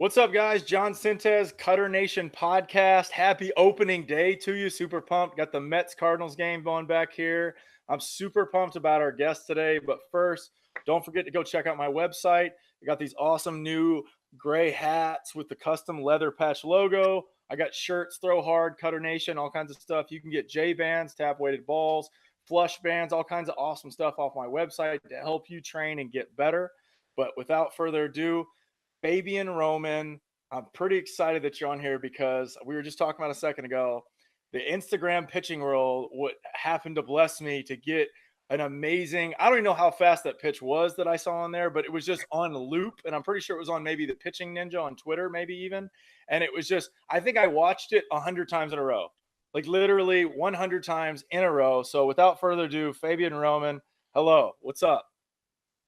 What's up, guys? John Sintez, Cutternation podcast. Happy opening day to you. Super pumped. Got the Mets Cardinals game going back here. I'm super pumped about our guest today. But first, don't forget to go check out my website. I got these awesome new gray hats with the custom leather patch logo. I got shirts, Throw Hard, Cutternation, all kinds of stuff. You can get J bands, tap weighted balls, flush bands, all kinds of awesome stuff off my website to help you train and get better. But without further ado, Fabian Roman, I'm pretty excited that you're on here because we were just talking about a second ago. The Instagram pitching roll would happened to bless me to get an amazing. I don't even know how fast that pitch was that I saw on there, but it was just on loop, and I'm pretty sure it was on maybe the Pitching Ninja on Twitter, maybe even. And it was just, I think I watched it 100 times in a row, like literally 100 times in a row. So without further ado, Fabian Roman, hello, what's up?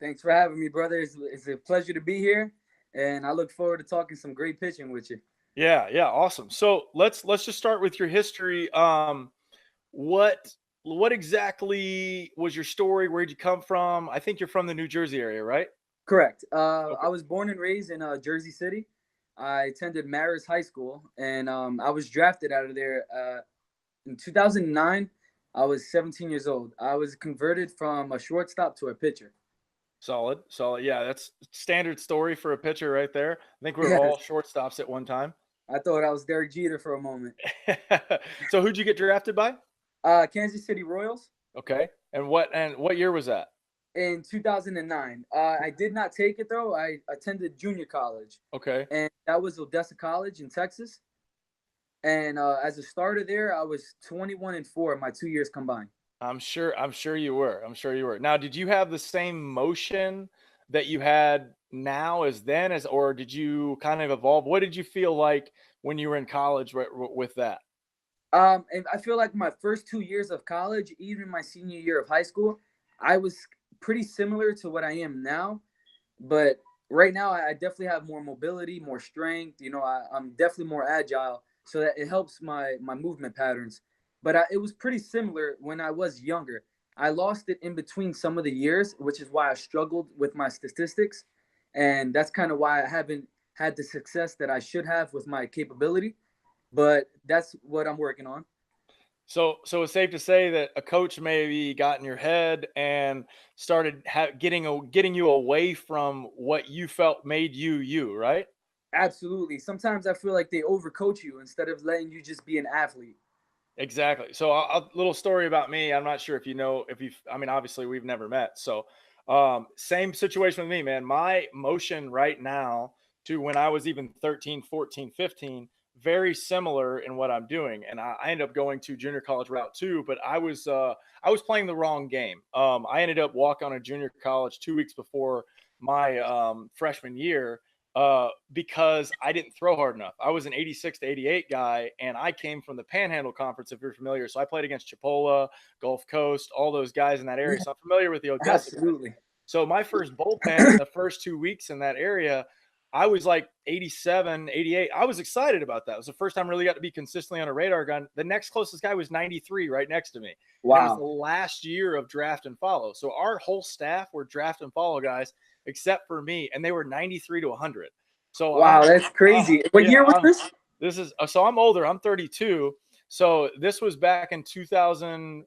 Thanks for having me, brother. It's a pleasure to be here, and I look forward to talking some great pitching with you. Yeah, awesome. So let's just start with your history. What exactly was your story? Where'd you come from? I think you're from the New Jersey area, right? Correct. Okay. I was born and raised in Jersey City. I attended Marist High School, and I was drafted out of there in 2009. I was 17 years old. I was converted from a shortstop to a pitcher. Solid. Yeah, that's standard story for a pitcher right there. I think we were Yes, all shortstops at one time. I thought I was Derek Jeter for a moment. So who'd you get drafted by? Kansas City Royals Okay. And what year was that? in 2009. I did not take it though. I attended junior college, Okay. and that was Odessa College in Texas. And as a starter there, I was 21-4 my 2 years combined. I'm sure you were. I'm sure you were. Now, did you have the same motion that you had now as then, or did you kind of evolve? What did you feel like when you were in college with that? And I feel like my first 2 years of college, even my senior year of high school, I was pretty similar to what I am now. But right now, I definitely have more mobility, more strength. I'm definitely more agile, so that it helps my movement patterns. But it was pretty similar when I was younger. I lost it in between some of the years, which is why I struggled with my statistics, and that's kind of why I haven't had the success that I should have with my capability. But that's what I'm working on. So it's safe to say that a coach maybe got in your head and started getting you away from what you felt made you, right? Absolutely. Sometimes I feel like they overcoach you instead of letting you just be an athlete. Exactly. So a little story about me. I'm not sure if you know if you. I mean, obviously we've never met. So same situation with me, man. My motion right now to when I was even 13, 14, 15, very similar in what I'm doing. And I ended up going to junior college route too, but I was playing the wrong game. I ended up walking on a junior college 2 weeks before my freshman year because I didn't throw hard enough. I was an 86 to 88 guy, and I came from the Panhandle Conference, if you're familiar. So I played against Chipola, Gulf Coast, all those guys in that area. Yeah, So I'm familiar with the Odessa guys. absolutely. So my first bullpen in the first 2 weeks in that area, I was like 87, 88. I was excited about that. It was the first time I really got to be consistently on a radar gun. The next closest guy was 93 right next to me. And it was the Wow. last year of draft and follow. So our whole staff were draft and follow guys, except for me, and they were 93 to 100. So I'm Wow, like, that's crazy. What yeah, year was this? this is so I'm older. I'm 32. So this was back in 2000.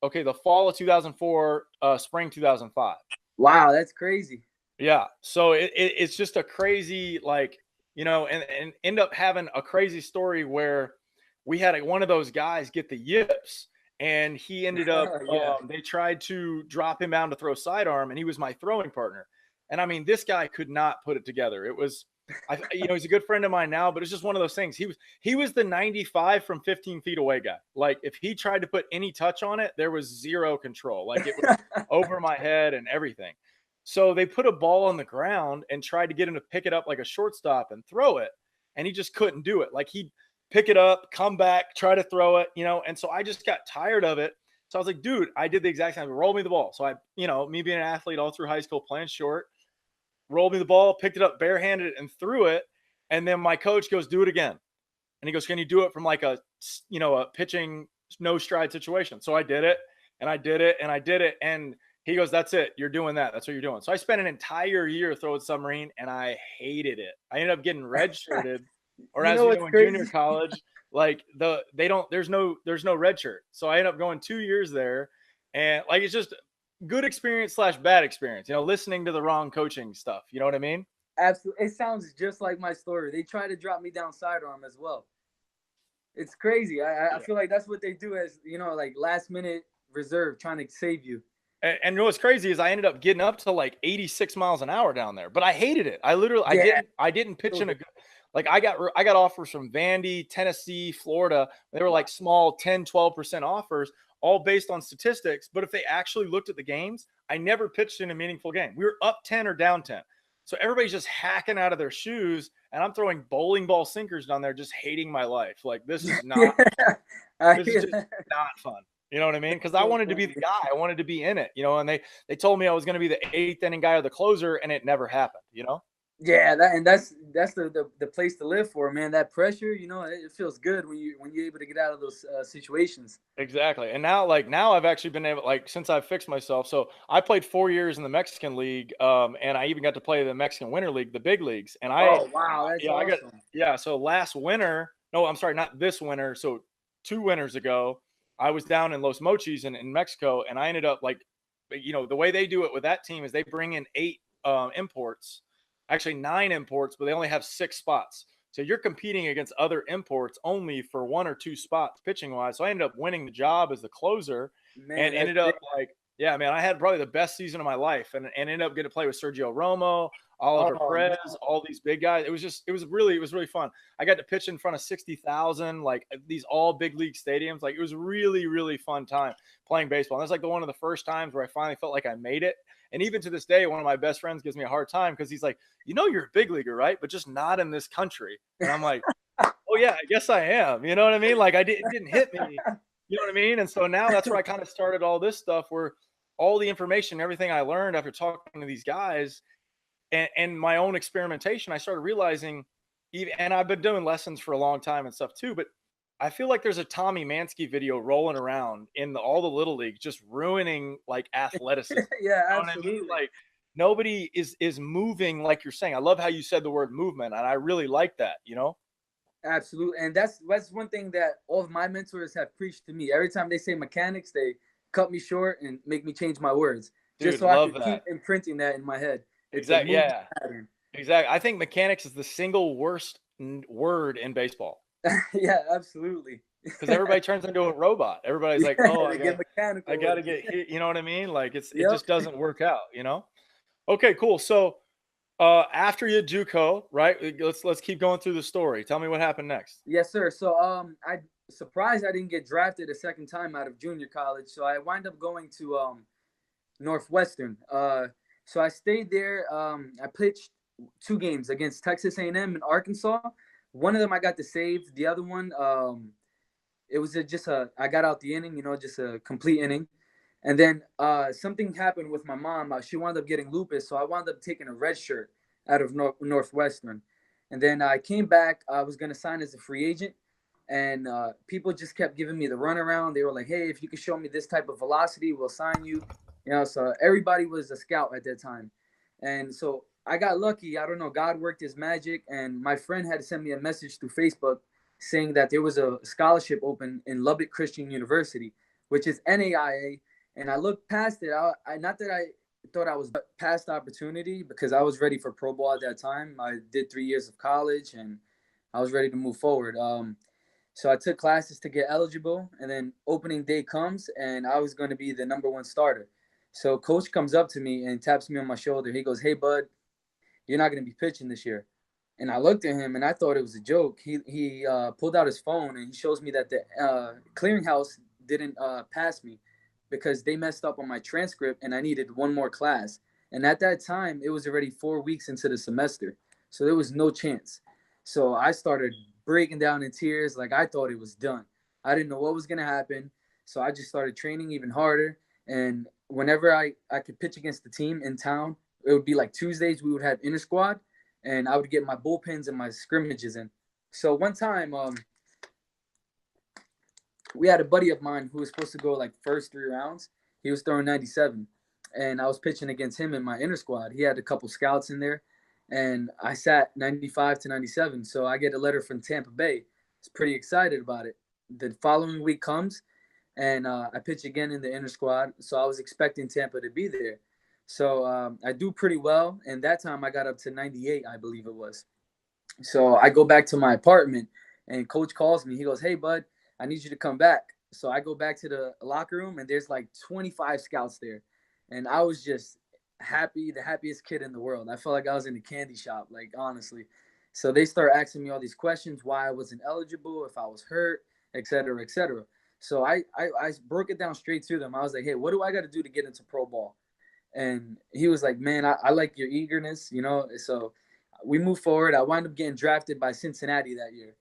Okay, the fall of 2004, spring 2005. Wow, that's crazy. Yeah. So it's just a crazy, like, and end up having a crazy story where we had one of those guys get the yips, and he ended up, Yeah. they tried to drop him down to throw sidearm, and he was my throwing partner. And I mean, this guy could not put it together. It was, he's a good friend of mine now, but it's just one of those things. He was the 95 from 15 feet away guy. Like if he tried to put any touch on it, there was zero control. Like it was over my head and everything. So they put a ball on the ground and tried to get him to pick it up like a shortstop and throw it. And he just couldn't do it. Like he'd pick it up, come back, try to throw it, And so I just got tired of it. So I was like, dude, I did the exact same. Roll me the ball. So me being an athlete all through high school, playing short, rolled me the ball, picked it up barehanded and threw it. And then my coach goes, do it again. And he goes, can you do it from like a pitching no stride situation? So I did it and I did it and I did it. And He goes, "That's it. You're doing that. That's what you're doing." So I spent an entire year throwing submarine, and I hated it. I ended up getting redshirted, or You as know we what's know in junior crazy? college, like they don't there's no red shirt. So I ended up going 2 years there, and like it's just good experience slash bad experience. Listening to the wrong coaching stuff. You know what I mean? Absolutely, it sounds just like my story. They try to drop me down sidearm as well. It's crazy. I Yeah. feel like that's what they do as like last minute reserve, trying to save you. And what's crazy is I ended up getting up to like 86 miles an hour down there, but I hated it. I literally Yeah, I didn't pitch so in a good, like I got offers from Vandy, Tennessee, Florida. They were like small 10-12% offers, all based on statistics. But if they actually looked at the games, I never pitched in a meaningful game. We were up 10 or down 10. So everybody's just hacking out of their shoes, and I'm throwing bowling ball sinkers down there, just hating my life. Like this is yeah, not I this is hear just that. not fun. You know what I mean? That's Because I so wanted to be the funny. guy. I wanted to be in it. And they told me I was going to be the eighth inning guy or the closer, and it never happened. Yeah, that's the place to live for, man. That pressure, it feels good when you're able to get out of those situations. Exactly. And now I've actually been able, like, since I've fixed myself. So I played 4 years in the Mexican League, and I even got to play the Mexican Winter League, the big leagues. And Oh wow, that's yeah, I got awesome. yeah. So last winter, no, I'm sorry, not this winter. So 2 winters ago, I was down in Los Mochis in Mexico, and I ended up like, the way they do it with that team is they bring in 8 imports, actually 9 imports, but they only have 6 spots. So you're competing against other imports only for 1 or 2 spots pitching wise. So I ended up winning the job as the closer, and Man, that's ended big. up like, yeah, man, I had probably the best season of my life, and ended up getting to play with Sergio Romo, Oliver Oh Perez, man. all these big guys. It was really fun. I got to pitch in front of 60,000, like these all big league stadiums. Like it was really, really fun time playing baseball. And that's like one of the first times where I finally felt like I made it. And even to this day, one of my best friends gives me a hard time because he's like, you're a big leaguer, right? But just not in this country. And I'm like, oh yeah, I guess I am. You know what I mean? Like it didn't hit me. You know what I mean? And so now that's where I kind of started all this stuff where all the information, everything I learned after talking to these guys and my own experimentation, I started realizing, and I've been doing lessons for a long time and stuff too, but I feel like there's a Tommy Mansky video rolling around in all the little leagues, just ruining like athleticism. Yeah, You know what I mean? absolutely. Like nobody is moving like you're saying. I love how you said the word movement, and I really like that. Absolutely. And that's one thing that all of my mentors have preached to me. Every time they say mechanics, they cut me short and make me change my words just Dude, so I love could that. keep imprinting that in my head. It's a Exactly. movement Yeah. pattern. Exactly. I think mechanics is the single worst word in baseball Yeah, absolutely. because everybody turns into a robot. Everybody's Yeah, like, "Oh, they get I mechanical with gotta get it. hit." You know what I mean? Like it Yep. just doesn't work out. Okay, cool. So after you JUCO, right? Let's keep going through the story. Tell me what happened next. Yes, sir. So I surprised I didn't get drafted a second time out of junior college. So I wind up going to Northwestern. So I stayed there. I pitched 2 games against Texas A&M and Arkansas. One of them I got to save. The other one, it was just I got out the inning, just a complete inning. And then something happened with my mom. She wound up getting lupus, so I wound up taking a red shirt out of Northwestern. And then I came back. I was gonna sign as a free agent, and people just kept giving me the runaround. They were like, "Hey, if you could show me this type of velocity, we'll sign you." So everybody was a scout at that time, and so I got lucky. I don't know. God worked His magic, and my friend had sent me a message through Facebook saying that there was a scholarship open in Lubbock Christian University, which is NAIA. And I looked past it. Not that I thought I was past the opportunity because I was ready for pro ball at that time. I did 3 years of college and I was ready to move forward. So I took classes to get eligible, and then opening day comes, and I was going to be the number one starter. So coach comes up to me and taps me on my shoulder. He goes, "Hey, bud, you're not going to be pitching this year." And I looked at him and I thought it was a joke. He pulled out his phone and he shows me that the clearinghouse didn't pass me because they messed up on my transcript and I needed one more class. And at that time, it was already 4 weeks into the semester. So there was no chance. So I started breaking down in tears like I thought it was done. I didn't know what was going to happen. So I just started training even harder. And whenever I could pitch against the team in town, it would be like Tuesdays, we would have inter squad and I would get my bullpens and my scrimmages in. So one time, we had a buddy of mine who was supposed to go like first 3 rounds. He was throwing 97, and I was pitching against him in my inner squad. He had a couple scouts in there, and I sat 95 to 97. So I get a letter from Tampa Bay. I was pretty excited about it. The following week comes, and I pitch again in the inner squad. So I was expecting Tampa to be there. So I do pretty well, and that time I got up to 98, I believe it was. So I go back to my apartment, and coach calls me. He goes, "Hey, bud, I need you to come back." So I go back to the locker room, and there's like 25 scouts there. And I was just happy, the happiest kid in the world. I felt like I was in a candy shop, like honestly. So they start asking me all these questions, why I wasn't eligible, if I was hurt, et cetera, et cetera. So I broke it down straight to them. I was like, "Hey, what do I got to do to get into pro ball?" And he was like, "Man, I like your eagerness, you know." So we moved forward. I wound up getting drafted by Cincinnati that year,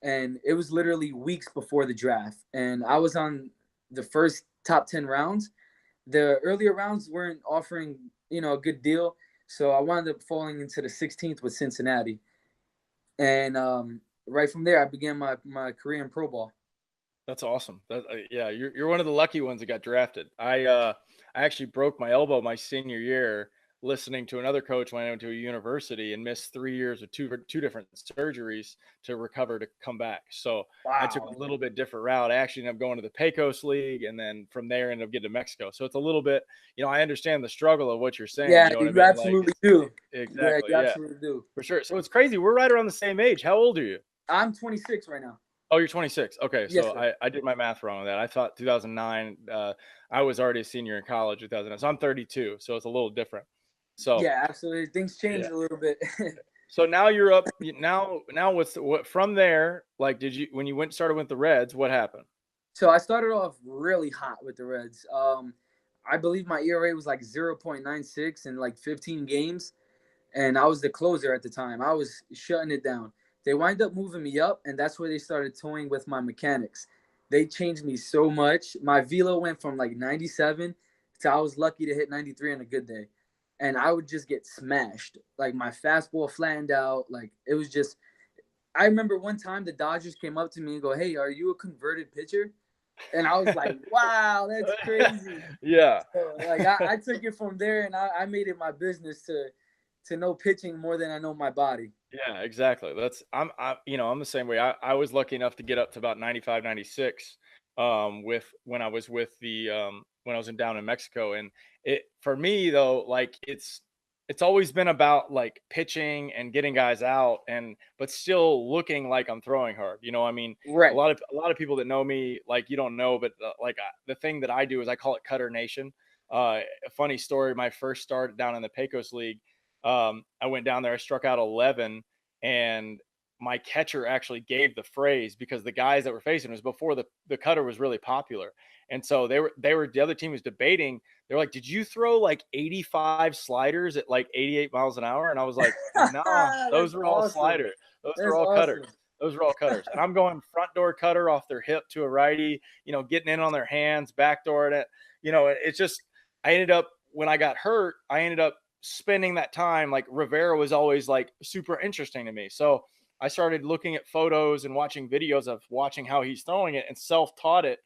and it was literally weeks before the draft. And I was on the first top 10 rounds. The earlier rounds weren't offering, a good deal, so I wound up falling into the 16th with Cincinnati. And right from there, I began my career in pro ball. That's awesome. Yeah, you're one of the lucky ones that got drafted. I actually broke my elbow my senior year listening to another coach when I went to a university and missed 3 years with two different surgeries to recover to come back. So I took Wow. a little bit different route. I actually ended up going to the Pecos League, and then from there ended up getting to Mexico. So it's a little bit, I understand the struggle of what you're saying. Yeah, You know what I you mean? Like absolutely do. Yeah, exactly, you yeah, absolutely do. for sure. So it's crazy. We're right around the same age. How old are you? I'm 26 right now. Oh, you're 26. Okay, Yes, so sir. I did my math wrong on that. I thought 2009. I was already a senior in college 2009. So I'm 32. So it's a little different. So Yeah, absolutely. Things yeah. changed a little bit. So now you're up. Now what from there? Like, did you when you started with the Reds? What happened? So I started off really hot with the Reds. I believe my ERA was like 0.96 in like 15 games, and I was the closer at the time. I was shutting it down. They wind up moving me up, and that's where they started toying with my mechanics. They changed me so much. My velo went from like 97 to I was lucky to hit 93 on a good day, and I would just get smashed. Like my fastball flattened out. Like it was just. I remember one time the Dodgers came up to me and go, "Hey, are you a converted pitcher?" And I was like, "Wow, that's crazy." Yeah. So, like I took it from there, and I made it my business to know pitching more than I know my body. Yeah, exactly. I'm the same way. I was lucky enough to get up to about 95, 96 with when I was with the when I was down in Mexico. And it for me though, like it's always been about like pitching and getting guys out and but still looking like I'm throwing hard. I mean, a Right. lot of a lot of people that know me like you don't know, but the thing that I do is I call it Cutternation. A funny story, my first start down in the Pecos League, I went down there, I struck out 11, and my catcher actually gave the phrase because the guys that were facing was before the cutter was really popular. And so they were the other team was debating. They're like, "Did you throw like 85 sliders at like 88 miles an hour?" And I was like, "Nah, those That's are all awesome. sliders. Those are That's all awesome. cutters. Those are all cutters." And I'm going front door cutter off their hip to a righty, getting in on their hands, backdooring it. It's just I ended up when I got hurt, I ended up spending that time like Rivera was always like super interesting to me. So I started looking at photos and watching videos of watching how he's throwing it and self-taught it,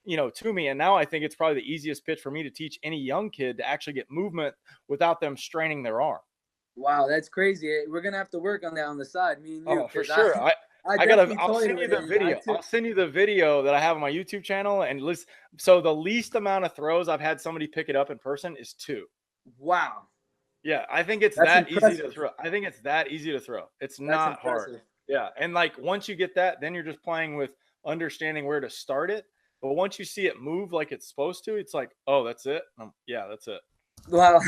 to me. And now I think it's probably the easiest pitch for me to teach any young kid to actually get movement without them straining their arm. Wow, that's crazy. We're gonna have to work on that on the side, me and you, Oh, for because sure. I I gotta. definitely I'll toyed send you with the it, and I video. took. I'll send you the video that I have on my YouTube channel. And list. So the least amount of throws I've had somebody pick it up in person is 2. Wow, Yeah, I think it's that's that easy to impressive. throw. I think it's that easy to throw. It's That's not hard. impressive. Yeah, and like once you get that, then you're just playing with understanding where to start it. But once you see it move like it's supposed to, it's like, oh, that's it. Yeah, that's it. Wow,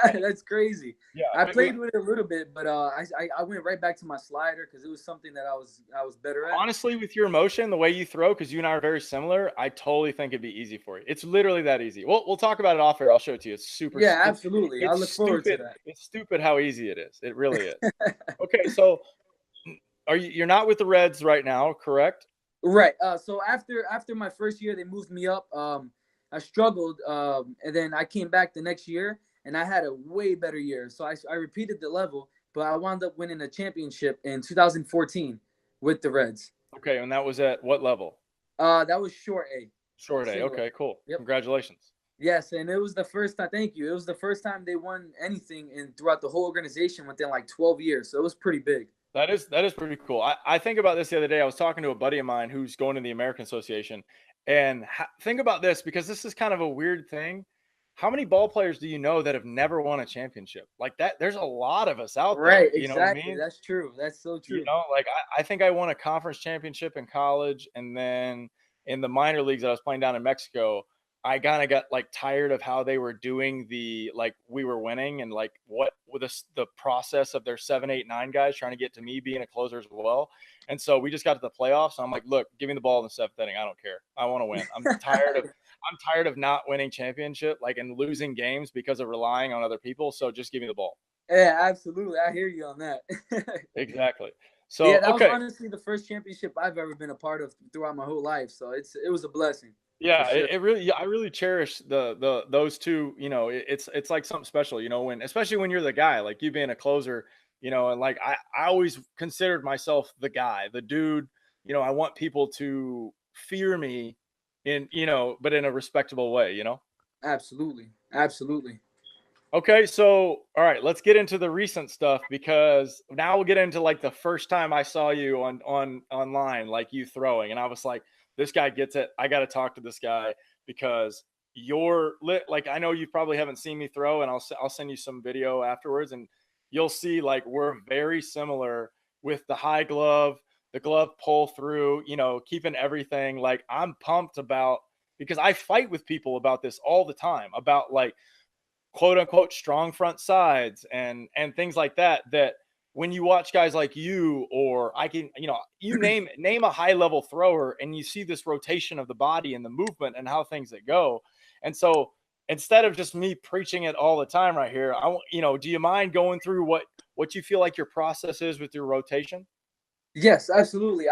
that's crazy. Yeah, I we played with it a little bit, but I went right back to my slider because it was something that I was better at. honestly with your motion, the way you throw, because you and I are very similar, I totally think it'd be easy for you. It's literally that easy. We'll talk about it off here. I'll show it to you. It's super. Yeah, absolutely. I It's look forward to stupid. that. It's stupid how easy it is. It really is. Okay, so you're not with the Reds right now, correct? Right. So after my first year, they moved me up. I struggled, and then I came back the next year, and I had a way better year. So I repeated the level, but I wound up winning a championship in 2014 with the Reds. Okay, and that was at what level? That was short A, Short A. single A. Okay, cool. Yep. Congratulations. Yes, and it was the first time. Thank you. It was the first time they won anything in throughout the whole organization within like 12 years. So it was pretty big. That is pretty cool. I think about this the other day. I was talking to a buddy of mine who's going to the American Association, and think about this because this is kind of a weird thing. How many ball players do you know that have never won a championship like that? There's a lot of us out Right. there. You know what I Exactly. mean? That's true. That's so You true. know, like I think I won a conference championship in college, and then in the minor leagues that I was playing down in Mexico, I kind of got like tired of how they were doing the like we were winning and like what with the process of their 7, 8, 9 guys trying to get to me being a closer as well. And so we just got to the playoffs. And I'm like, look, give me the ball in the seventh inning. I don't care. I want to win. I'm tired of not winning championship like and losing games because of relying on other people. So just give me the ball. Yeah, absolutely. I hear you on that. Exactly. Yeah, So that was okay. honestly the first championship I've ever been a part of throughout my whole life. So it was a blessing for Yeah, sure. it really yeah, I really cherish the those two, you know, it's like something special, you know, when especially when you're the guy, like you being a closer, you know, and like I always considered myself the guy, the dude, you know, I want people to fear me in, you know, but in a respectable way, you know. Absolutely. Absolutely. Okay, so all right, let's get into the recent stuff because now we'll get into like the first time I saw you on online, like you throwing, and I was like, this guy gets it. I got to talk to this guy because you're lit. Like I know you probably haven't seen me throw, and I'll send you some video afterwards, and you'll see like we're very similar with the high glove, the glove pull through, you know, keeping everything. Like I'm pumped about because I fight with people about this all the time about like quote unquote strong front sides and things like that that when you watch guys like you or I can you know you name a high level thrower and you see this rotation of the body and the movement and how things that go. And so instead of just me preaching it all the time right here, I want you know, do you mind going through what you feel like your process is with your rotation? Yes, absolutely.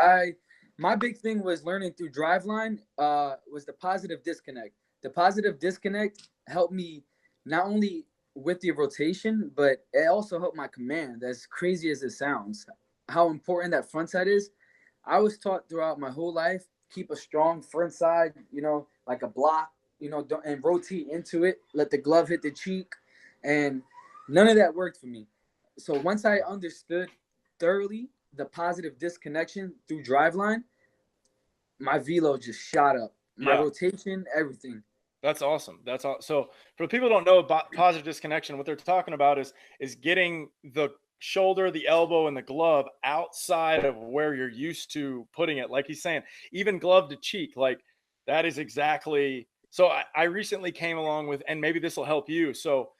My big thing was learning through Driveline was the positive disconnect. The positive disconnect helped me not only with the rotation, but it also helped my command. As crazy as it sounds, how important that front side is. I was taught throughout my whole life keep a strong front side, like a block, and rotate into it. Let the glove hit the cheek, and none of that worked for me. So once I understood thoroughly the positive disconnection through Driveline, my velo just shot up. My Yeah. rotation, everything. That's awesome. That's all. So for the people who don't know about positive disconnection, what they're talking about is getting the shoulder, the elbow, and the glove outside of where you're used to putting it. Like he's saying, even glove to cheek. Like that is exactly. So I recently came along with, and maybe this will help you. So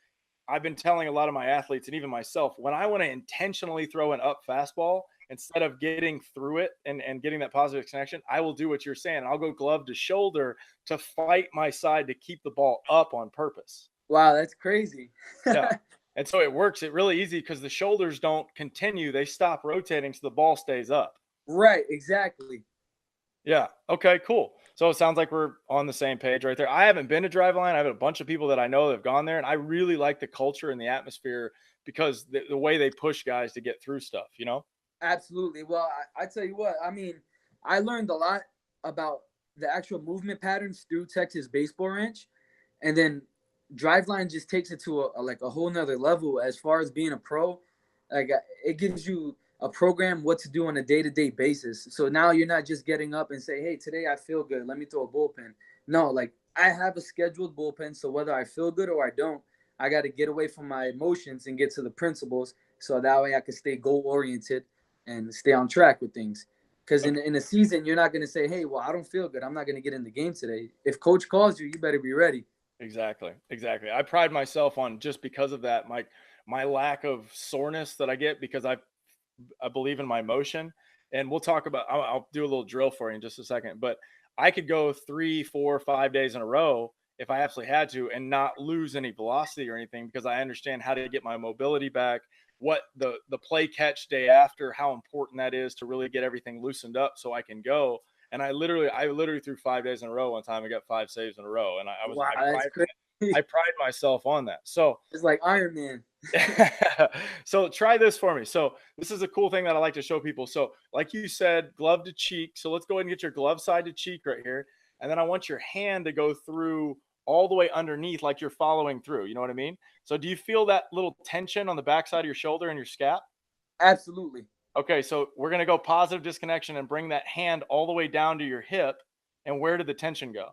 I've been telling a lot of my athletes and even myself when I want to intentionally throw an up fastball, instead of getting through it and getting that positive connection, I will do what you're saying. I'll go glove to shoulder to fight my side to keep the ball up on purpose. Wow, that's crazy. Yeah. And so it works. It really easy because the shoulders don't continue. They stop rotating so the ball stays up. Right, exactly. Yeah. Okay, cool. So it sounds like we're on the same page right there. I haven't been to Driveline. I have a bunch of people that I know that have gone there, and I really like the culture and the atmosphere because the way they push guys to get through stuff, you know? Absolutely. Well, I tell you what, I learned a lot about the actual movement patterns through Texas Baseball Ranch. And then Driveline just takes it to like a whole nother level as far as being a pro. Like it gives you a program what to do on a day-to-day basis. So now you're not just getting up and say, "Hey, today I feel good. Let me throw a bullpen." No, like I have a scheduled bullpen, so whether I feel good or I don't, I got to get away from my emotions and get to the principles, so that way I can stay goal-oriented and stay on track with things. Because Okay. in a season, you're not going to say, "Hey, well, I don't feel good. I'm not going to get in the game today." If coach calls you, you better be ready. Exactly. Exactly. I pride myself on just because of that, my lack of soreness that I get because I believe in my motion. And we'll talk about, I'll do a little drill for you in just a second, but I could go 3, 4, 5 days in a row if I absolutely had to and not lose any velocity or anything because I understand how to get my mobility back, what the play catch day after, how important that is to really get everything loosened up so I can go. And I literally threw 5 days in a row one time and got 5 saves in a row. And Wow, that's crazy. I pride myself on that. So It's like Iron Man. so try this for me. So this is a cool thing that I like to show people. So like you said, glove to cheek. So let's go ahead and get your glove side to cheek right here. And then I want your hand to go through all the way underneath, like you're following through. You know what I mean? So do you feel that little tension on the backside of your shoulder and your scap? Absolutely. Okay, so we're going to go positive disconnection and bring that hand all the way down to your hip. And where did the tension go?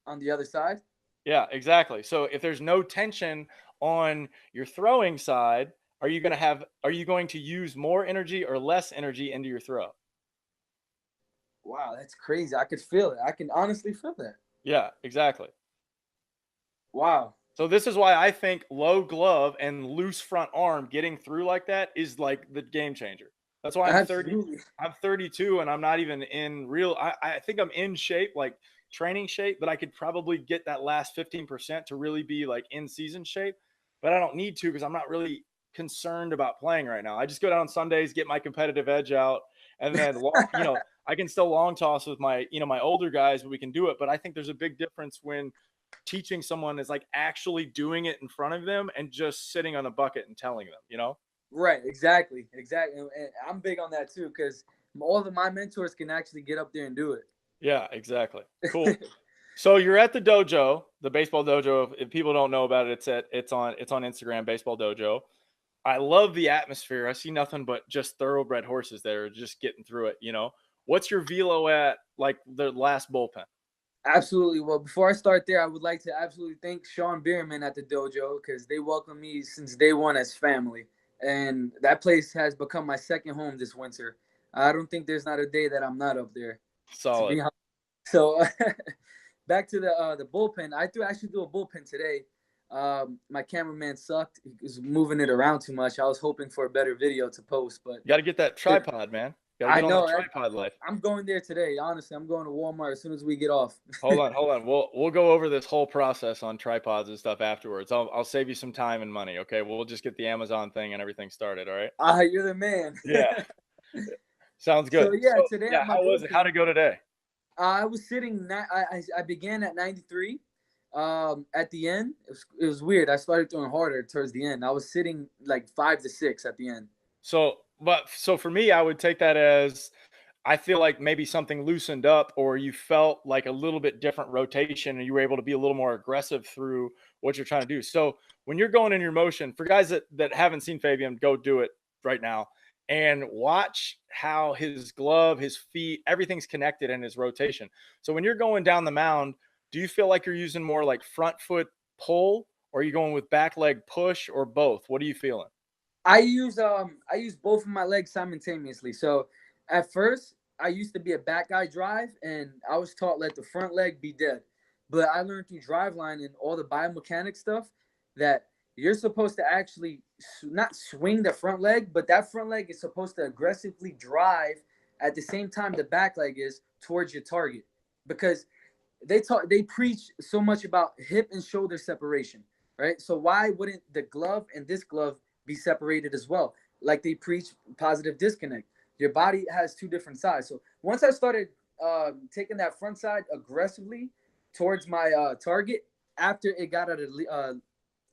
On the other side? Yeah, exactly. So if there's no tension on your throwing side, are you going to use more energy or less energy into your throw? Wow, that's crazy. I could feel it. I can honestly feel that. Yeah, exactly. Wow. So this is why I think low glove and loose front arm getting through like that is like the game changer. That's why Absolutely. I'm 32 and I'm not even in real I think I'm in shape, like training shape, but I could probably get that last 15% to really be like in season shape. But I don't need to because I'm not really concerned about playing right now. I just go down on Sundays, get my competitive edge out, and then I can still long toss with my, my older guys, but we can do it. But I think there's a big difference when teaching someone is like actually doing it in front of them and just sitting on a bucket and telling them. Right. Exactly. Exactly. And I'm big on that too, because all of my mentors can actually get up there and do Yeah, exactly. Cool. it. So you're at the dojo, the baseball dojo. If people don't know about it, it's on Instagram, baseball dojo. I love the atmosphere. I see nothing but just thoroughbred horses there, just getting through it. What's your velo at like the last bullpen? Absolutely. Well, before I start there, I would like to absolutely thank Sean Bierman at the dojo because they welcomed me since day one as family. And that place has become my second home this winter. I don't think there's not a day that I'm not up there, to Solid. be honest. So back to the bullpen. Actually do a bullpen today. My cameraman sucked. He was moving it around too much. I was hoping for a better video to post, but Got to get that tripod, man. Got to I get on that know tripod life. I'm going there today. Honestly, I'm going to Walmart as soon as we get off. Hold on. We'll go over this whole process on tripods and stuff afterwards. I'll save you some time and money. Okay, we'll just get the Amazon thing and everything started. All right. You're the man. Yeah. Sounds So good. yeah, So today yeah, at my how was it? How'd bullpen, it go today? I was sitting. I began at 93. At the end, it was weird. I started throwing harder towards the end. I was sitting like 5 to 6 at the end. So for me, I would take that as I feel like maybe something loosened up or you felt like a little bit different rotation and you were able to be a little more aggressive through what you're trying to do. So when you're going in your motion, for guys that haven't seen Fabian, go do it right now and watch how his glove, his feet, everything's connected in his rotation. So when you're going down the mound, do you feel like you're using more like front foot pull or are you going with back leg push or both? What are you feeling? I use both of my legs simultaneously. So at first I used to be a back guy drive and I was taught let the front leg be dead. But I learned through driveline and all the biomechanic stuff that you're supposed to actually not swing the front leg, but that front leg is supposed to aggressively drive at the same time the back leg is towards your target. Because they preach so much about hip and shoulder separation, right? So why wouldn't the glove and this glove be separated as well? Like they preach positive disconnect. Your body has two different sides. So once I started taking that front side aggressively towards my target, after it got out of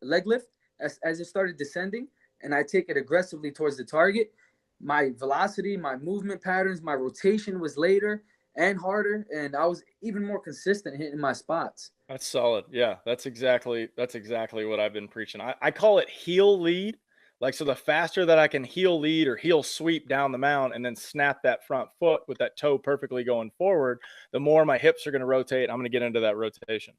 leg lift, as it started descending, and I take it aggressively towards the target, my velocity, my movement patterns, my rotation was later and harder, and I was even more consistent hitting my spots. That's solid. Yeah, that's exactly what I've been preaching. I call it heel lead. Like so the faster that I can heel lead or heel sweep down the mound and then snap that front foot with that toe perfectly going forward, the more my hips are going to rotate. I'm going to get into that rotation.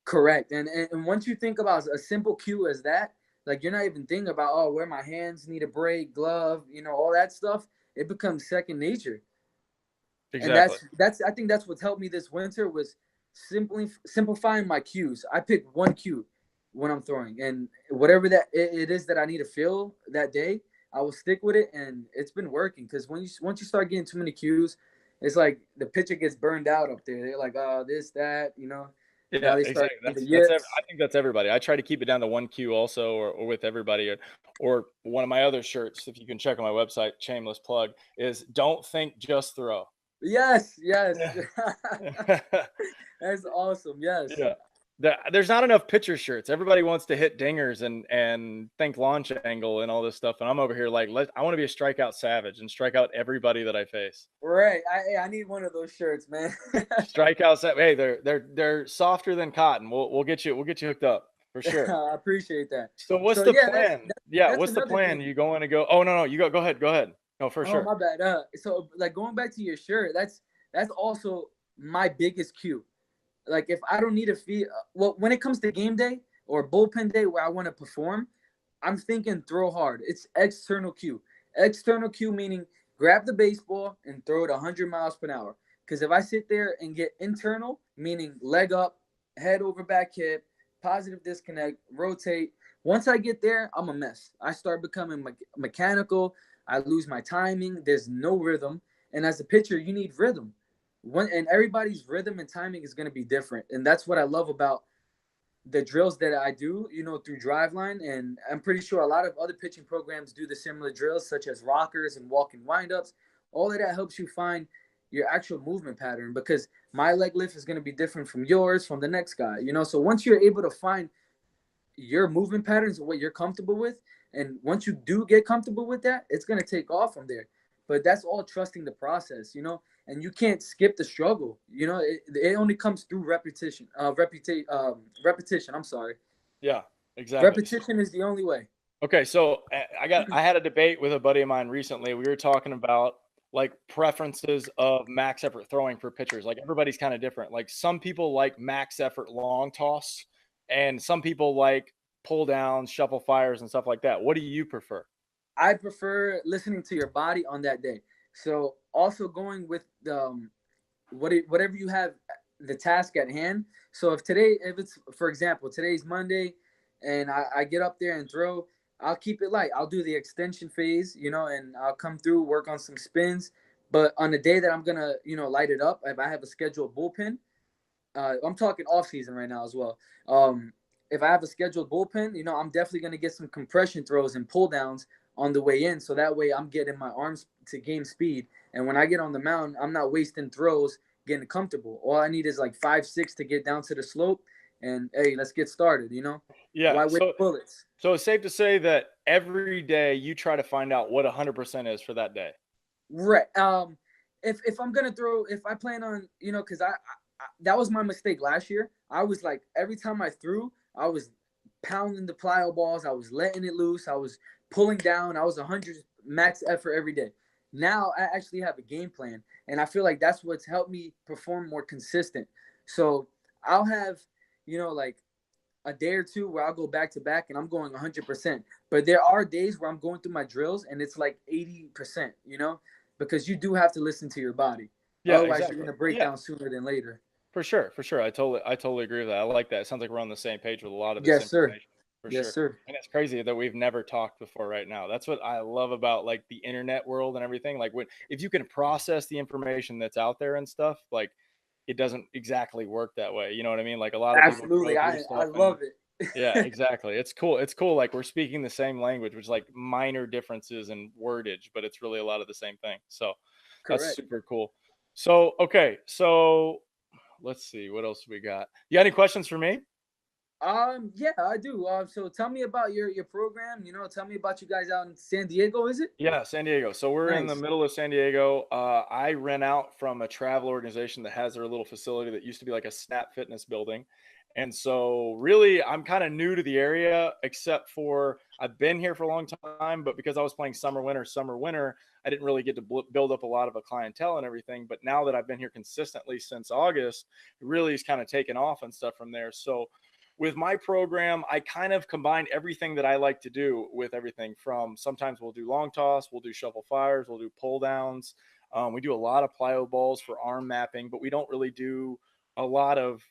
Correct. And once you think about a simple cue as that, like you're not even thinking about where my hands need a break, glove, all that stuff. It becomes second nature. And Exactly. that's I think that's what's helped me this winter was simply simplifying my cues. I pick one cue when I'm throwing, and whatever that it is that I need to feel that day, I will stick with it, and it's been working. Because once you start getting too many cues, it's like the pitcher gets burned out up there. They're like, oh, this, that. Now Yeah, they start exactly. getting the I yips. think that's everybody. I try to keep it down to one cue also, or with everybody, or one of my other shirts. If you can check on my website, shameless plug, is don't think, just throw. Yes, yes. Yeah. That's awesome. Yes. Yeah. there's not enough pitcher shirts. Everybody wants to hit dingers and think launch angle and all this stuff. And I'm over here like, I want to be a strikeout savage and strike out everybody that I face. Right. I need one of those shirts, man. Strikeouts. Hey, they're softer than cotton. We'll get you hooked up for sure. I appreciate that. So what's So the yeah, plan? Yeah, that's what's the another plan? thing. You going to go? Oh no, you go. Go ahead. Go ahead. No, for Oh, sure. my bad. So like going back to your shirt, that's also my biggest cue. Like if I don't need a fee, well, when it comes to game day or bullpen day where I want to perform, I'm thinking throw hard. It's external cue. External cue meaning grab the baseball and throw it 100 miles per hour. Because if I sit there and get internal, meaning leg up, head over back hip, positive disconnect, rotate. Once I get there, I'm a mess. I start becoming mechanical. I lose my timing. There's no rhythm. And as a pitcher, you need rhythm. And everybody's rhythm and timing is going to be different. And that's what I love about the drills that I do, through Driveline. And I'm pretty sure a lot of other pitching programs do the similar drills, such as rockers and walking windups. All of that helps you find your actual movement pattern because my leg lift is going to be different from yours, from the next guy. So once you're able to find your movement patterns and what you're comfortable with, and once you do get comfortable with that, it's going to take off from there. But that's all trusting the process, and you can't skip the struggle. It only comes through repetition. Repetition. I'm sorry. Yeah, exactly. Repetition is the only way. Okay, so I had a debate with a buddy of mine recently. We were talking about like preferences of max effort throwing for pitchers. Like everybody's kind of different. Like some people like max effort long toss, and some people like pull downs, shuffle fires, and stuff like that. What do you prefer? I prefer listening to your body on that day. So also going with whatever you have the task at hand. So if it's for example today's Monday, and I get up there and throw, I'll keep it light. I'll do the extension phase, and I'll come through work on some spins. But on the day that I'm gonna light it up, if I have a scheduled bullpen, I'm talking off season right now as well. If I have a scheduled bullpen, I'm definitely going to get some compression throws and pull downs on the way in. So that way I'm getting my arms to gain speed. And when I get on the mound, I'm not wasting throws getting comfortable. All I need is like 5-6 to get down to the slope. And hey, let's get started, Yeah. Why waste bullets? So it's safe to say that every day you try to find out what 100% is for that day. Right. If I'm gonna throw, if I plan on, because I that was my mistake last year. I was like every time I threw, I was pounding the plyo balls. I was letting it loose. I was pulling down. I was 100 max effort every day. Now I actually have a game plan, and I feel like that's what's helped me perform more consistent. So I'll have, like a day or two where I'll go back to back and I'm going 100%. But there are days where I'm going through my drills and it's like 80%, because you do have to listen to your body. Yeah, Otherwise, exactly. you're going to break Yeah, down sooner than later. for sure, for sure. I totally agree with that. I like that. It sounds like we're on the same page with a lot of this Yes, sir. information. For Yes, sure. sir. And it's crazy that we've never talked before right now. That's what I love about like the internet world and everything. Like if you can process the information that's out there and stuff, like it doesn't exactly work that way. You know what I mean? Like a lot of people Absolutely. go through I stuff and love it. yeah, exactly. It's cool. It's cool. Like we're speaking the same language, which is like minor differences in wordage, but it's really a lot of the same thing. So that's Correct. super cool. So, okay. So let's see what else we got. You got any questions for me? Yeah, I do. So tell me about your program. Tell me about you guys out in San Diego. Is it Yeah, San Diego. So we're in the nice? middle of San Diego. I rent out from a travel organization that has their little facility that used to be like a Snap Fitness building. And so really I'm kind of new to the area, except for I've been here for a long time, but because I was playing summer, winter, I didn't really get to build up a lot of a clientele and everything. But now that I've been here consistently since August, it really is kind of taken off and stuff from there. So with my program, I kind of combine everything that I like to do with everything from sometimes we'll do long toss, we'll do shuffle fires, we'll do pull downs. We do a lot of plyo balls for arm mapping, but we don't really do a lot of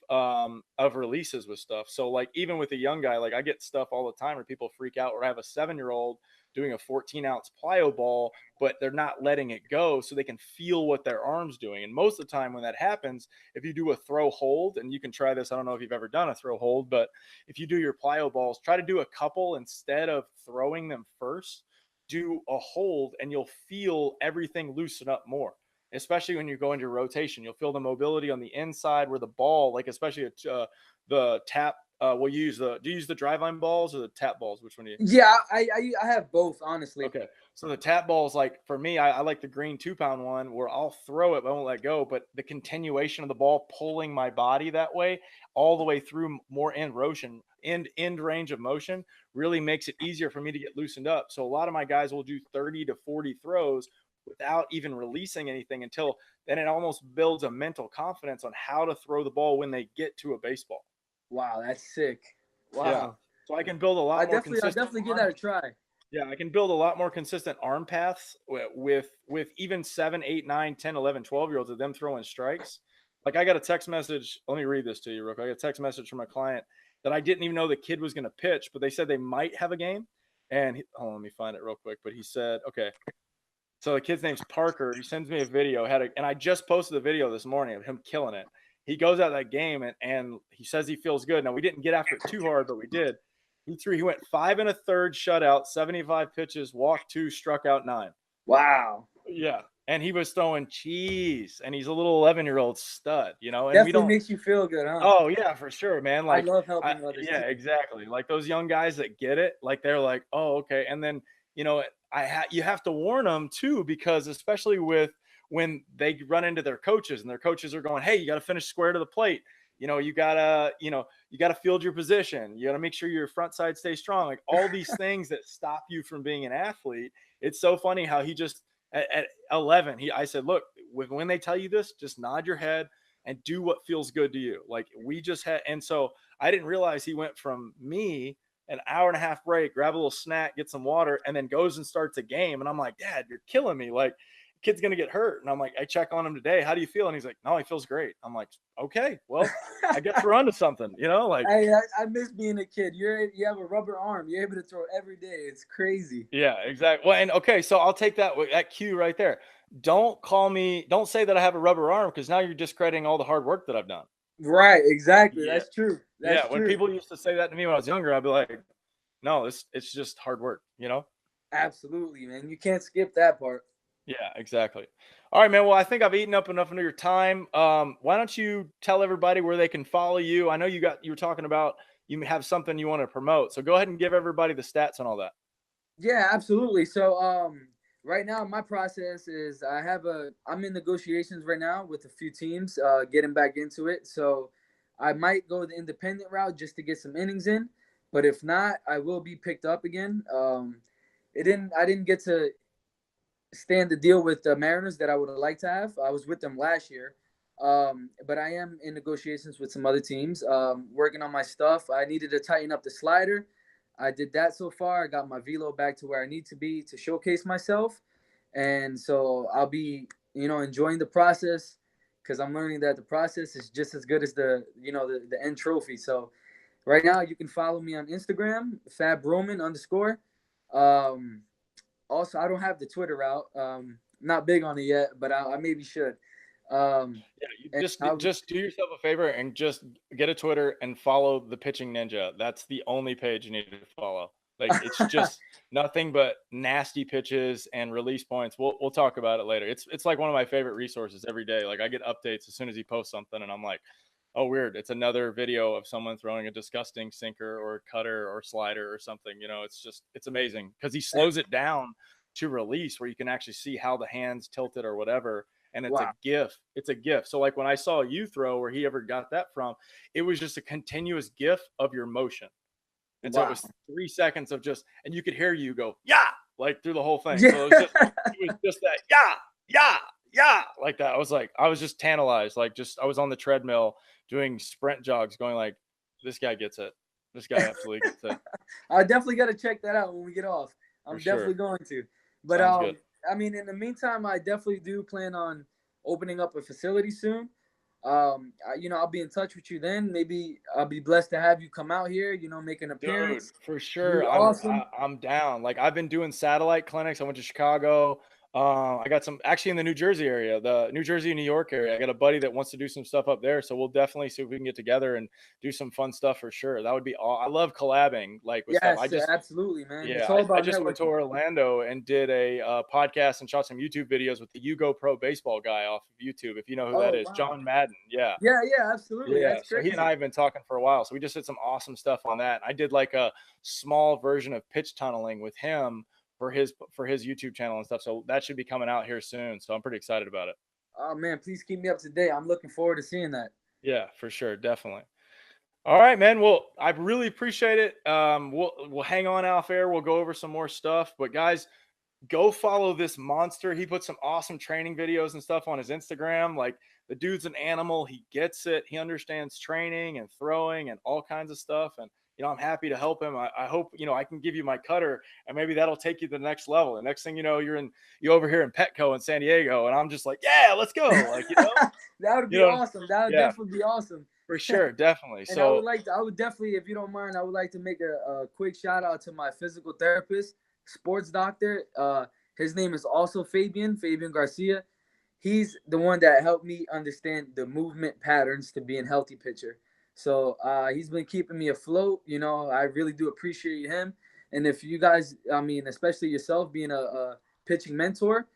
releases with stuff. So like even with a young guy, like I get stuff all the time where people freak out, or I have a 7-year-old doing a 14-ounce plyo ball, but they're not letting it go so they can feel what their arm's doing. And most of the time when that happens, if you do a throw hold, and you can try this, I don't know if you've ever done a throw hold, but if you do your plyo balls, try to do a couple instead of throwing them first. Do a hold and you'll feel everything loosen up more. especially when you go into rotation. You'll feel the mobility on the inside where the ball, like especially the tap. Will you use do you use the driveline balls or the tap balls? Which one do you? Yeah, I have both, honestly. Okay. So the tap balls, like for me, I like the green 2 pound one where I'll throw it, but I won't let go. But the continuation of the ball pulling my body that way, all the way through more end range of motion, really makes it easier for me to get loosened up. So a lot of my guys will do 30 to 40 throws without even releasing anything until then it almost builds a mental confidence on how to throw the ball when they get to a baseball. Wow, that's sick. Yeah. Wow. So I can build a I lot more definitely, I consistent definitely give arm. that a try. Yeah, I can build a lot more consistent arm paths with even 7, 8, 9, 10, 11, 12-year-olds of them throwing strikes. Like I got a text message. Let me read this to you real quick. I got a text message from a client that I didn't even know the kid was going to pitch, but they said they might have a game. And hold on, let me find it real quick. But he said, okay. So the kid's name's Parker. He sends me a video. And I just posted a video this morning of him killing it. He goes out of that game and he says he feels good. Now we didn't get after it too hard, but we did. He went 5 1/3 shutout, 75 pitches, walked 2, struck out 9. Wow. Yeah. And he was throwing cheese, and he's a little 11-year-old stud, and we Definitely don't. makes you feel good, huh? Oh yeah, for sure, man. I Like, love helping others yeah, too. exactly. Like those young guys that get it, like they're like, oh, okay. And then you have to warn them too, because especially with when they run into their coaches and their coaches are going, hey, you got to finish square to the plate. You gotta field your position. You gotta make sure your front side stays strong. Like all these things that stop you from being an athlete. It's so funny how he just at 11, I said, look, when they tell you this, just nod your head and do what feels good to you. Like we just had, and so I didn't realize he went from me an hour and a half break, grab a little snack, get some water, and then goes and starts a game. And I'm like, Dad, you're killing me. Like, kid's gonna get hurt. And I'm like, I check on him today. How do you feel? And he's like, no, he feels great. I'm like, okay, well, I guess we're onto something, like. Hey, I miss being a kid. You have a rubber arm. You're able to throw every day. It's crazy. Yeah, exactly. Well, and okay, so I'll take that cue right there. Don't say that I have a rubber arm, because now you're discrediting all the hard work that I've done. Right, exactly. Yeah. That's true. Yeah. That's When true. people used to say that to me when I was younger, I'd be like, no, it's just hard work. Absolutely, man. You can't skip that part. Yeah, exactly. All right, man. Well, I think I've eaten up enough of your time. Why don't you tell everybody where they can follow you? I know you were talking about you have something you want to promote. So go ahead and give everybody the stats and all that. Yeah, absolutely. So, right now my process is I'm in negotiations right now with a few teams, getting back into it. So, I might go the independent route just to get some innings in, but if not, I will be picked up again. I didn't get to stand the deal with the Mariners that I would have liked to have. I was with them last year, but I am in negotiations with some other teams, working on my stuff. I needed to tighten up the slider. I did that so far. I got my velo back to where I need to be to showcase myself, and so I'll be, enjoying the process because I'm learning that the process is just as good as the end trophy. So right now you can follow me on Instagram, FabRoman_. Um, Also, I don't have the Twitter out. Not big on it yet, but I maybe should. Yeah, you And just do yourself a favor and just get a Twitter and follow the Pitching Ninja. That's the only page you need to follow. Like it's just nothing but nasty pitches and release points. We'll talk about it later. It's like one of my favorite resources every day. Like I get updates as soon as he posts something, and I'm like, oh, weird. It's another video of someone throwing a disgusting sinker or cutter or slider or something. It's amazing because he slows it down to release where you can actually see how the hands tilted or whatever. And it's a wow, GIF. It's a GIF. So like when I saw you throw, where he ever got that from, it was just a continuous GIF of your motion. And so it wow, was 3 seconds of just, and you could hear you go, yeah, like through the whole thing. yeah. So it was just that, yeah, like that. I was just tantalized. Like I was on the treadmill doing sprint jogs going like, this guy gets it. This guy absolutely gets it. I definitely got to check that out when we get off. For I'm sure. definitely going to. But Sounds good. I mean, in the meantime, I definitely do plan on opening up a facility soon. I'll be in touch with you then. Maybe I'll be blessed to have you come out here. Make an Dude, appearance. for Be sure. awesome. I'm down. Like I've been doing satellite clinics. I went to Chicago. I got some actually in the New Jersey area, the New Jersey, New York area. I got a buddy that wants to do some stuff up there. So we'll definitely see if we can get together and do some fun stuff for sure. That would be all. I love collabing like with stuff. Yes, absolutely, man. It's Yeah, all I about just went to networking. Orlando and did a podcast and shot some YouTube videos with the Yugo Pro baseball guy off of YouTube. If you know who that Oh is, wow. John Madden. Yeah. Yeah, yeah, absolutely. Yeah. That's So he and I crazy. have been talking for a while. So we just did some awesome stuff on that. I did like a small version of pitch tunneling with him for his YouTube channel and stuff. So that should be coming out here soon. So I'm pretty excited about it. Oh man, please keep me up to date. I'm looking forward to seeing that. Yeah, for sure, definitely. All right, man. Well, I really appreciate it. We'll hang on off air. We'll go over some more stuff. But guys, go follow this monster. He puts some awesome training videos and stuff on his Instagram. Like the dude's an animal. He gets it. He understands training and throwing and all kinds of stuff. And I'm happy to help him. I hope I can give you my cutter, and maybe that'll take you to the next level. The next thing you know, you over here in Petco in San Diego, and I'm just like, yeah, let's go. Like That would be awesome. That would definitely be awesome. For sure, definitely. And So I would definitely, if you don't mind, I would like to make a quick shout out to my physical therapist, sports doctor. His name is also Fabain Garcia. He's the one that helped me understand the movement patterns to being healthy pitcher. So he's been keeping me afloat. I really do appreciate him. And if you guys, I mean, especially yourself being a pitching mentor,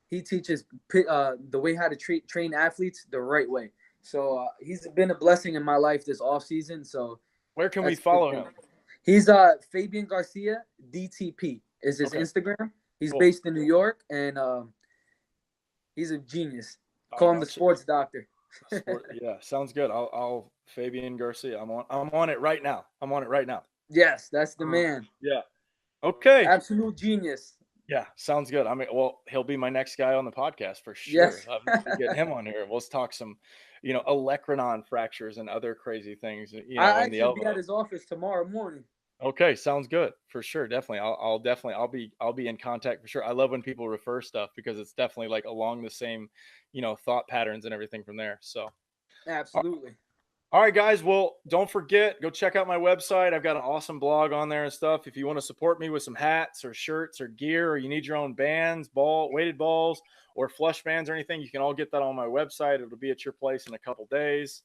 he teaches the way how to train athletes the right way. So he's been a blessing in my life this off season. So where can we follow him? He's Fabain Garcia DTP is his Instagram. He's based in New York, and he's a genius. Call him the sports doctor. Yeah, sounds good. I'll Fabain Garcia. I'm on it right now. Yes, that's the man. Yeah. Okay. Absolute genius. Yeah, sounds good. I mean, well, he'll be my next guy on the podcast for sure. Yes. Get him on here. Let's talk some, olecranon fractures and other crazy things. I actually be at his office tomorrow morning. Okay, sounds good for sure. Definitely, I'll be in contact for sure. I love when people refer stuff because it's definitely like along the same, thought patterns and everything from there. So, absolutely. All right, guys. Well, don't forget, go check out my website. I've got an awesome blog on there and stuff. If you want to support me with some hats or shirts or gear, or you need your own bands, weighted balls, or flush bands or anything, you can all get that on my website. It'll be at your place in a couple days.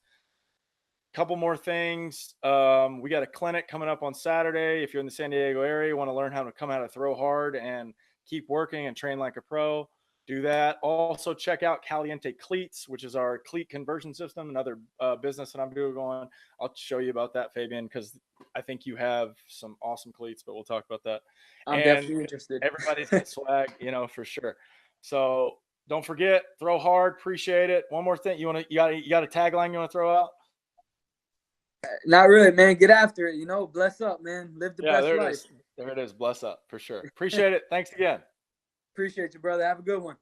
Couple more things. We got a clinic coming up on Saturday. If you're in the San Diego area, you want to learn how to throw hard and keep working and train like a pro, do that. Also check out Caliente Cleats, which is our cleat conversion system, another business that I'm doing going. I'll show you about that, Fabian, because I think you have some awesome cleats, but we'll talk about that. I'm definitely interested. Everybody's got swag, for sure. So don't forget, throw hard. Appreciate it. One more thing. You got a tagline you want to throw out? Not really, man. Get after it. Bless up, man. Live the best life. There it is. Bless up for sure. Appreciate it. Thanks again. Appreciate you, brother. Have a good one.